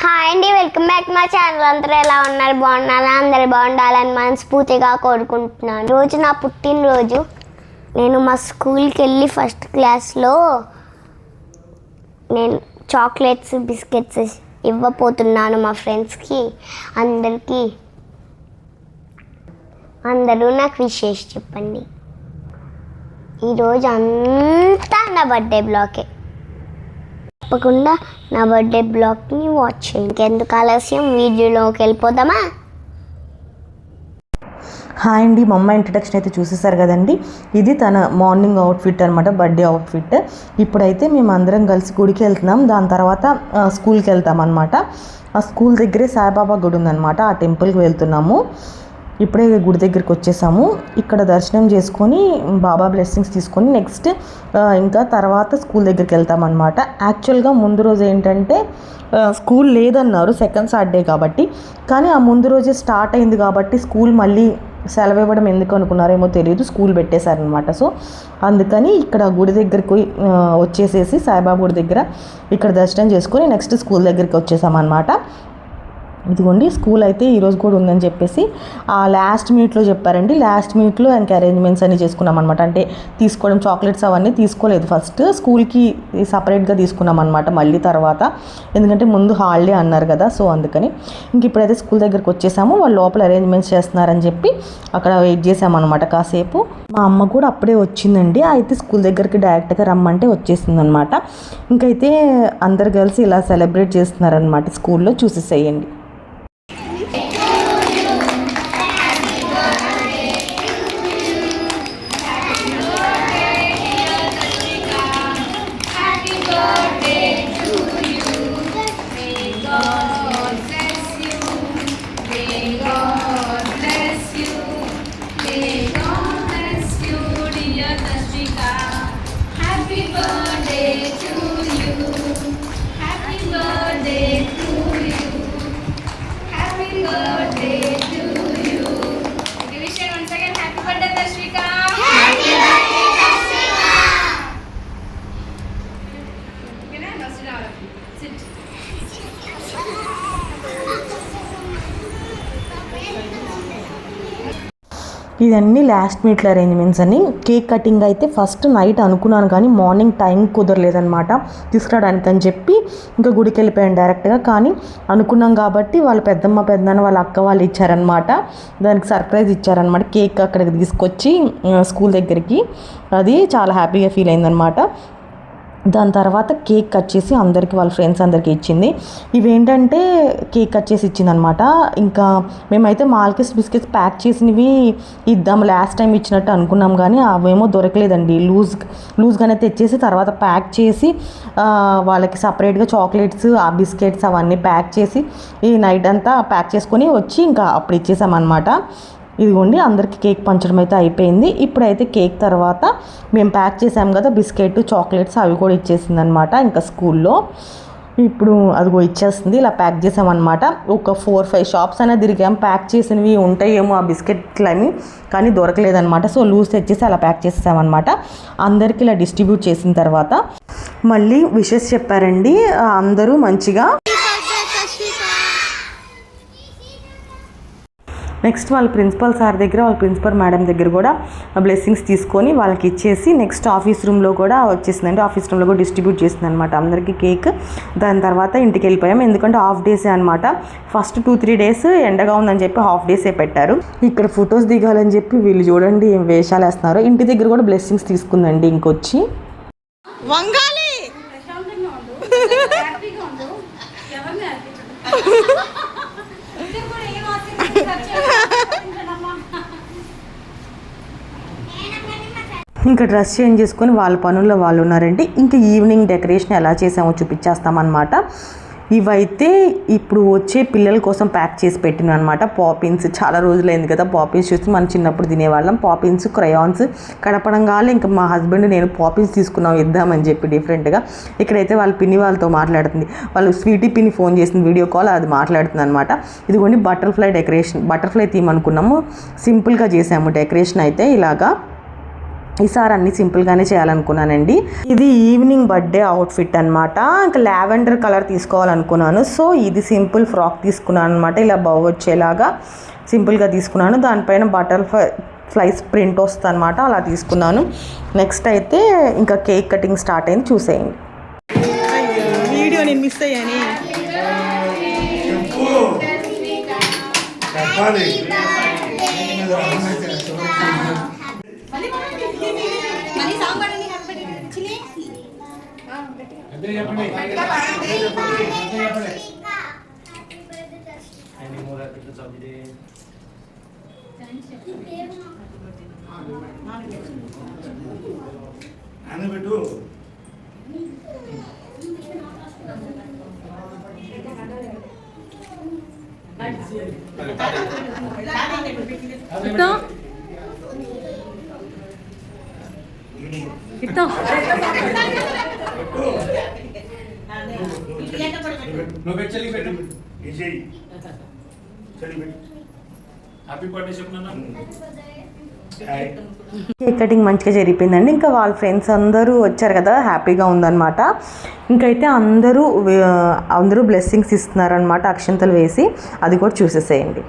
Hi అండి, welcome back మా channel. అందరూ ఎలా ఉన్నారు? బాగున్నారా? అందరు బాగుండాలని మనస్ఫూర్తిగా కోరుకుంటున్నాను. రోజు నా పుట్టినరోజు. నేను మా స్కూల్కి వెళ్ళి ఫస్ట్ క్లాస్లో నేను చాక్లెట్స్ బిస్కెట్స్ ఇవ్వబోతున్నాను మా ఫ్రెండ్స్కి. అందరూ నాకు విషెస్ చెప్పండి. ఈరోజు అంతా నా బర్త్డే బ్లాగే. తప్పకుండా నా బర్త్డే బ్లాగ్ని వాచ్ చేయండి. ఇంకెందుకు ఆలస్యం, వీడియోలోకి వెళ్ళిపోదామా? హాయ్ అండి, మా అమ్మ ఇంట్రడక్షన్ అయితే చూసేసారు కదండి. ఇది తన మార్నింగ్ అవుట్ఫిట్ అనమాట, బర్త్డే అవుట్ఫిట్. ఇప్పుడైతే మేము అందరం కలిసి గుడికి వెళ్తున్నాం. దాని తర్వాత స్కూల్కి వెళ్తాం అనమాట. ఆ స్కూల్ దగ్గరే సాయిబాబా గుడి ఉందన్నమాట, ఆ టెంపుల్కి వెళ్తున్నాము. ఇప్పుడే గుడి దగ్గరికి వచ్చేసాము. ఇక్కడ దర్శనం చేసుకొని బాబా బ్లెస్సింగ్స్ తీసుకొని నెక్స్ట్ ఇంకా తర్వాత స్కూల్ దగ్గరికి వెళ్తామన్నమాట. యాక్చువల్గా ముందు రోజు ఏంటంటే స్కూల్ లేదన్నారు, సెకండ్ సాటర్డే కాబట్టి. కానీ ఆ ముందు రోజే స్టార్ట్ అయింది కాబట్టి స్కూల్ మళ్ళీ సెలవు ఇవ్వడం ఎందుకు అనుకున్నారేమో తెలియదు, స్కూల్ పెట్టేశారనమాట. సో అందుకని ఇక్కడ గుడి దగ్గరికి వచ్చేసేసి సాయిబాబా గుడి దగ్గర ఇక్కడ దర్శనం చేసుకొని నెక్స్ట్ స్కూల్ దగ్గరికి వచ్చేసామన్నమాట. ఇదిగోండి స్కూల్ అయితే ఈరోజు కూడా ఉందని చెప్పేసి లాస్ట్ మినిట్లో చెప్పారండి. లాస్ట్ మినిట్లో ఇంకా అరేంజ్మెంట్స్ అన్నీ చేసుకున్నాం అనమాట. అంటే తీసుకోవడం చాక్లెట్స్ అవన్నీ తీసుకోలేదు, ఫస్ట్ స్కూల్కి సపరేట్గా తీసుకున్నాం అనమాట మళ్ళీ తర్వాత, ఎందుకంటే ముందు హాలిడే అన్నారు కదా. సో అందుకని ఇంక ఇప్పుడైతే స్కూల్ దగ్గరికి వచ్చేసాము. వాళ్ళు లోపల అరేంజ్మెంట్స్ చేస్తున్నారని చెప్పి అక్కడ వెయిట్ చేసామన్నమాట కాసేపు. మా అమ్మ కూడా అప్పుడే వచ్చిందండి. అయితే స్కూల్ దగ్గరికి డైరెక్ట్గా రమ్మంటే వచ్చేసింది అనమాట. ఇంకైతే అందరు కలిసి ఇలా సెలబ్రేట్ చేస్తున్నారనమాట స్కూల్లో, చూసేసేయండి. ఇదన్నీ లాస్ట్ మినిట్లో అరేంజ్మెంట్స్ అని. కేక్ కటింగ్ అయితే ఫస్ట్ నైట్ అనుకున్నాను కానీ మార్నింగ్ టైం కుదరలేదనమాట తీసుకురావడానికి అని చెప్పి ఇంకా గుడికి వెళ్ళిపోయాను డైరెక్ట్గా. కానీ అనుకున్నాం కాబట్టి వాళ్ళ పెద్దమ్మ పెద్దనాన్న వాళ్ళ అక్క వాళ్ళు ఇచ్చారనమాట, దానికి సర్ప్రైజ్ ఇచ్చారనమాట. కేక్ అక్కడికి తీసుకొచ్చి స్కూల్ దగ్గరికి, అది చాలా హ్యాపీగా ఫీల్ అయిందనమాట. దాని తర్వాత కేక్ కట్ చేసి అందరికీ వాళ్ళ ఫ్రెండ్స్ అందరికీ ఇచ్చింది. ఇవేంటంటే కేక్ కట్ చేసి ఇచ్చిందనమాట. ఇంకా మేమైతే మాల్కిస్ బిస్కెట్స్ ప్యాక్ చేసినవి ఇద్దాం లాస్ట్ టైం ఇచ్చినట్టు అనుకున్నాం కానీ అవేమో దొరకలేదండి. లూజ్గానే తెచ్చేసి తర్వాత ప్యాక్ చేసి వాళ్ళకి సపరేట్గా చాక్లెట్స్ ఆ బిస్కెట్స్ అవన్నీ ప్యాక్ చేసి ఈ నైట్ అంతా ప్యాక్ చేసుకొని వచ్చి ఇంకా అప్పుడు ఇచ్చేసామన్నమాట. ఇదిగోండి అందరికీ కేక్ పంచడం అయితే అయిపోయింది. ఇప్పుడైతే కేక్ తర్వాత మేము ప్యాక్ చేసాం కదా బిస్కెట్ చాక్లెట్స్, అవి కూడా ఇచ్చేసింది అనమాట ఇంకా స్కూల్లో. ఇప్పుడు అదిగో ఇచ్చేస్తుంది, ఇలా ప్యాక్ చేసామన్నమాట. ఒక 4-5 షాప్స్ అయినా తిరిగాం, ప్యాక్ చేసినవి ఉంటాయేమో ఆ బిస్కెట్లు అని, కానీ దొరకలేదనమాట. సో లూజ్ తెచ్చేసి అలా ప్యాక్ చేసేసామన్నమాట. అందరికీ ఇలా డిస్ట్రిబ్యూట్ చేసిన తర్వాత మళ్ళీ విషెస్ చెప్పారండి అందరూ మంచిగా. నెక్స్ట్ వాళ్ళ ప్రిన్సిపల్ సార్ దగ్గర, వాళ్ళ ప్రిన్సిపల్ మేడం దగ్గర కూడా బ్లెస్సింగ్స్ తీసుకొని వాళ్ళకి ఇచ్చేసి నెక్స్ట్ ఆఫీస్ రూమ్లో కూడా వచ్చేసిందండి. ఆఫీస్ రూమ్లో కూడా డిస్ట్రిబ్యూట్ చేసింది అనమాట అందరికీ కేక్. దాని తర్వాత ఇంటికి వెళ్ళిపోయాం, ఎందుకంటే హాఫ్ డేసే అనమాట. ఫస్ట్ 2-3 డేస్ ఎండగా ఉందని చెప్పి హాఫ్ డేసే పెట్టారు. ఇక్కడ ఫొటోస్ దిగాలని చెప్పి వీళ్ళు చూడండి ఏం వేషాలు వేస్తున్నారు. ఇంటి దగ్గర కూడా బ్లెస్సింగ్స్ తీసుకుందండి ఇంకొచ్చి. ఇంకా డ్రెస్ చేంజ్ చేసుకొని వాళ్ళ పనుల్లో వాళ్ళు ఉన్నారండి. ఇంకా ఈవినింగ్ డెకరేషన్ ఎలా చేసామో చూపించేస్తామన్నమాట. ఇవైతే ఇప్పుడు వచ్చే పిల్లల కోసం ప్యాక్ చేసి పెట్టిన అనమాట. పాపిన్స్, చాలా రోజులైంది కదా పాపిన్స్ చూసి, మనం చిన్నప్పుడు తినేవాళ్ళం. పాపిన్స్, క్రయాన్స్ కడపడంగానే ఇంకా మా హస్బెండ్ నేను పాపిన్స్ తీసుకున్నాం ఇద్దామని చెప్పి డిఫరెంట్గా. ఇక్కడైతే వాళ్ళ పిన్ని వాళ్ళతో మాట్లాడుతుంది, వాళ్ళు స్వీటీ పిన్ని ఫోన్ చేసింది వీడియో కాల్, అది మాట్లాడుతుంది అనమాట. ఇదిగోండి బటర్ఫ్లై డెకరేషన్, బటర్ఫ్లై థీమ్ అనుకున్నాము, సింపుల్గా చేసాము డెకరేషన్ అయితే ఇలాగా. ఈసారి అన్ని సింపుల్గానే చేయాలనుకున్నానండి. ఇది ఈవినింగ్ బర్త్డే అవుట్ఫిట్ అనమాట. ఇంకా లావెండర్ కలర్ తీసుకోవాలనుకున్నాను. సో ఇది సింపుల్ ఫ్రాక్ తీసుకున్నాను అనమాట. ఇలా బౌ వచ్చేలాగా సింపుల్గా తీసుకున్నాను. దానిపైన బటర్ఫ్లైస్ ప్రింట్ వస్తుంది అనమాట. అలా తీసుకున్నాను. నెక్స్ట్ అయితే ఇంకా కేక్ కటింగ్ స్టార్ట్ అయింది, చూసేయండి. వీడియో నేను మిస్ అయ్యాని. కేక్ కటింగ్ మంచిగా జరిగిపోయిందండి. ఇంకా వాళ్ళ ఫ్రెండ్స్ అందరూ వచ్చారు కదా, హ్యాపీగా ఉందన్నమాట. ఇంకైతే అందరూ బ్లెస్సింగ్స్ ఇస్తున్నారనమాట, అక్షంతలు వేసి. అది కూడా చూసేసేయండి.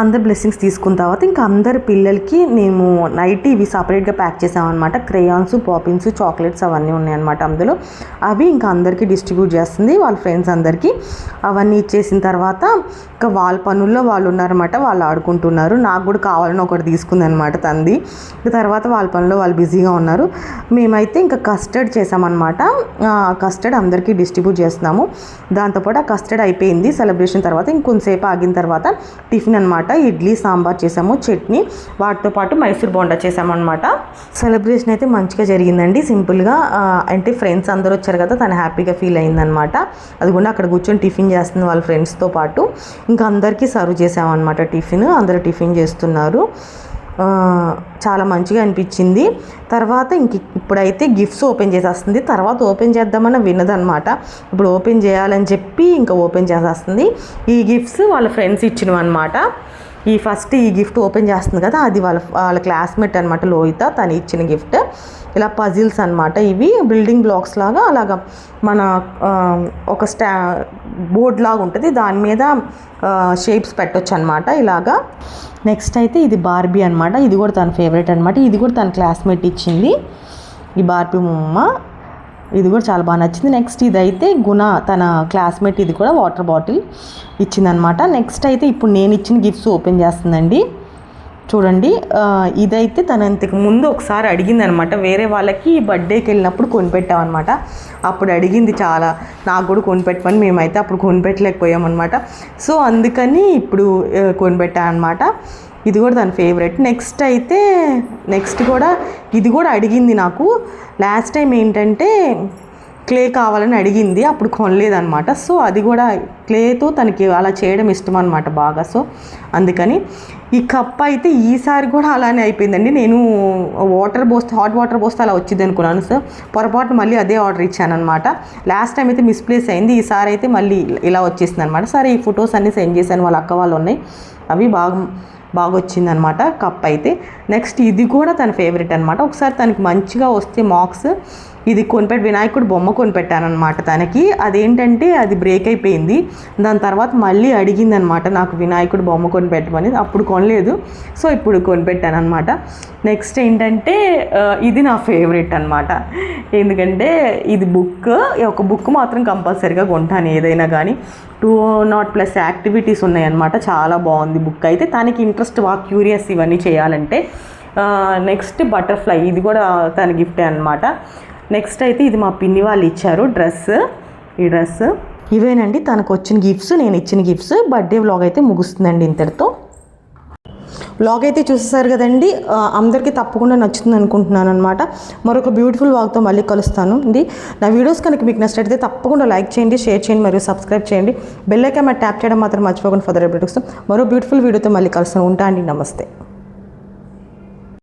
అందరు బ్లెస్సింగ్స్ తీసుకున్న తర్వాత ఇంకా అందరి పిల్లలకి మేము నైట్ ఇవి సపరేట్గా ప్యాక్ చేసామన్నమాట. క్రేయాన్స్, పాపిన్స్, చాక్లెట్స్ అవన్నీ ఉన్నాయన్నమాట అందులో. అవి ఇంకా అందరికీ డిస్ట్రిబ్యూట్ చేస్తుంది వాళ్ళ ఫ్రెండ్స్ అందరికీ. అవన్నీ ఇచ్చేసిన తర్వాత ఇంకా వాళ్ళ పనుల్లో వాళ్ళు ఉన్నారన్నమాట. వాళ్ళు ఆడుకుంటున్నారు. నాకు కూడా కావాలని ఒకటి తీసుకుంది అనమాట తంది. తర్వాత వాళ్ళ పనుల్లో వాళ్ళు బిజీగా ఉన్నారు. మేమైతే ఇంకా కస్టర్డ్ చేసామన్నమాట. కస్టర్డ్ అందరికీ డిస్ట్రిబ్యూట్ చేస్తున్నాము. దాంతోపాటు ఆ కస్టర్డ్ అయిపోయింది సెలబ్రేషన్ తర్వాత. ఇంకొంతసేపు ఆగిన తర్వాత టిఫిన్ అనమాట. ఇడ్లీ, సాంబార్ చేసాము, చట్నీ, వాటితో పాటు మైసూర్ బోండా చేసామన్నమాట. సెలబ్రేషన్ అయితే మంచిగా జరిగిందండి. సింపుల్గా అంటే ఫ్రెండ్స్ అందరూ వచ్చారు కదా, తను హ్యాపీగా ఫీల్ అయిందనమాట. అది కూడా అక్కడ కూర్చొని టిఫిన్ చేస్తుంది వాళ్ళ ఫ్రెండ్స్తో పాటు. ఇంకా అందరికీ సర్వ్ చేసామన్నమాట టిఫిన్. అందరూ టిఫిన్ చేస్తున్నారు. చాలా మంచిగా అనిపించింది. తర్వాత ఇప్పుడైతే గిఫ్ట్స్ ఓపెన్ చేసేస్తుంది. తర్వాత ఓపెన్ చేద్దామని వినదనమాట. ఇప్పుడు ఓపెన్ చేయాలని చెప్పి ఇంకా ఓపెన్ చేసేస్తుంది. ఈ గిఫ్ట్స్ వాళ్ళ ఫ్రెండ్స్ ఇచ్చినవి అనమాట. ఈ గిఫ్ట్ ఓపెన్ చేస్తుంది కదా, అది వాళ్ళ క్లాస్మేట్ అనమాట, లోహిత, తను ఇచ్చిన గిఫ్ట్. ఇలా పజిల్స్ అనమాట. ఇవి బిల్డింగ్ బ్లాక్స్ లాగా అలాగా మన ఒక బోర్డ్ లాగా ఉంటుంది, దాని మీద షేప్స్ పెట్టొచ్చు అనమాట ఇలాగా. నెక్స్ట్ అయితే ఇది బార్బీ అనమాట. ఇది కూడా తన ఫేవరెట్ అనమాట. ఇది కూడా తన క్లాస్మేట్ ఇచ్చింది, ఈ బార్బీ బొమ్మ. ఇది కూడా చాలా బాగా నచ్చింది. నెక్స్ట్ ఇదైతే గుణ, తన క్లాస్మేట్, ఇది కూడా వాటర్ బాటిల్ ఇచ్చిందనమాట. నెక్స్ట్ అయితే ఇప్పుడు నేను ఇచ్చిన గిఫ్ట్స్ ఓపెన్ చేస్తుందండి. చూడండి, ఇదైతే తను ఇంతకు ముందు ఒకసారి అడిగింది అనమాట. వేరే వాళ్ళకి బర్త్డేకి వెళ్ళినప్పుడు కొనిపెట్టామన్నమాట. అప్పుడు అడిగింది చాలా, నాకు కూడా కొనిపెట్టమని. మేమైతే అప్పుడు కొనిపెట్టలేకపోయామన్నమాట. సో అందుకని ఇప్పుడు కొనిపెట్టాను అనమాట. ఇది కూడా తన ఫేవరెట్. నెక్స్ట్ కూడా ఇది కూడా అడిగింది నాకు. లాస్ట్ టైం ఏంటంటే క్లే కావాలని అడిగింది, అప్పుడు కొనలేదన్నమాట. సో అది కూడా క్లేతో తనకి అలా చేయడం ఇష్టం అనమాట బాగా. సో అందుకని ఈ కప్ అయితే ఈసారి కూడా అలానే అయిపోయిందండి. నేను హాట్ వాటర్ పోస్తే అలా వచ్చింది అనుకున్నాను. సో పొరపాటు మళ్ళీ అదే ఆర్డర్ ఇచ్చాను అనమాట. లాస్ట్ టైం అయితే మిస్ప్లేస్ అయింది, ఈసారి అయితే మళ్ళీ ఇలా వచ్చేసింది అనమాట. సరే, ఈ ఫొటోస్ అన్నీ సెండ్ చేశాను, వాళ్ళ అక్క వాళ్ళు ఉన్నాయి, అవి బాగా వచ్చిందనమాట కప్ అయితే. నెక్స్ట్ ఇది కూడా తన ఫేవరెట్ అనమాట. ఒకసారి తనకి మంచిగా వస్తే మార్క్స్ ఇది వినాయకుడు బొమ్మ కొనిపెట్టాను అనమాట తనకి. అదేంటంటే అది బ్రేక్ అయిపోయింది. దాని తర్వాత మళ్ళీ అడిగింది అనమాట నాకు వినాయకుడు బొమ్మ కొనిపెట్టమని. అప్పుడు కొనలేదు, సో ఇప్పుడు కొనిపెట్టాను అనమాట. నెక్స్ట్ ఏంటంటే ఇది నా ఫేవరెట్ అనమాట. ఎందుకంటే ఇది ఒక బుక్ మాత్రం కంపల్సరీగా కొంటాను ఏదైనా కానీ. 200+ యాక్టివిటీస్ ఉన్నాయన్నమాట. చాలా బాగుంది బుక్ అయితే. తనకి ఇంట్రెస్ట్ క్యూరియస్ ఇవన్నీ చేయాలంటే. నెక్స్ట్ బటర్ఫ్లై, ఇది కూడా తన గిఫ్టే అనమాట. నెక్స్ట్ అయితే ఇది మా పిన్ని వాళ్ళు ఇచ్చారు ఈ డ్రెస్. ఇవేనండి తనకు వచ్చిన గిఫ్ట్స్, నేను ఇచ్చిన గిఫ్ట్స్. బర్త్డే వ్లాగ్ అయితే ముగుస్తుందండి ఇంతటితో. వ్లాగ్ అయితే చూసేసారు కదండి. అందరికీ తప్పకుండా నచ్చుతుంది అనుకుంటున్నాను అనమాట. మరొక బ్యూటిఫుల్ వ్లాగ్తో మళ్ళీ కలుస్తాను అండి. నా వీడియోస్ కనుక మీకు నచ్చినట్లయితే తప్పకుండా లైక్ చేయండి, షేర్ చేయండి, మరియు సబ్స్క్రైబ్ చేయండి. బెల్ ఐకాన్ ట్యాప్ చేయడం మాత్రం మర్చిపోకుండా ఫర్దర్ అప్డేట్స్ మరో బ్యూటిఫుల్ వీడియోతో మళ్ళీ కలుస్తాను. ఉంటా అండి, నమస్తే.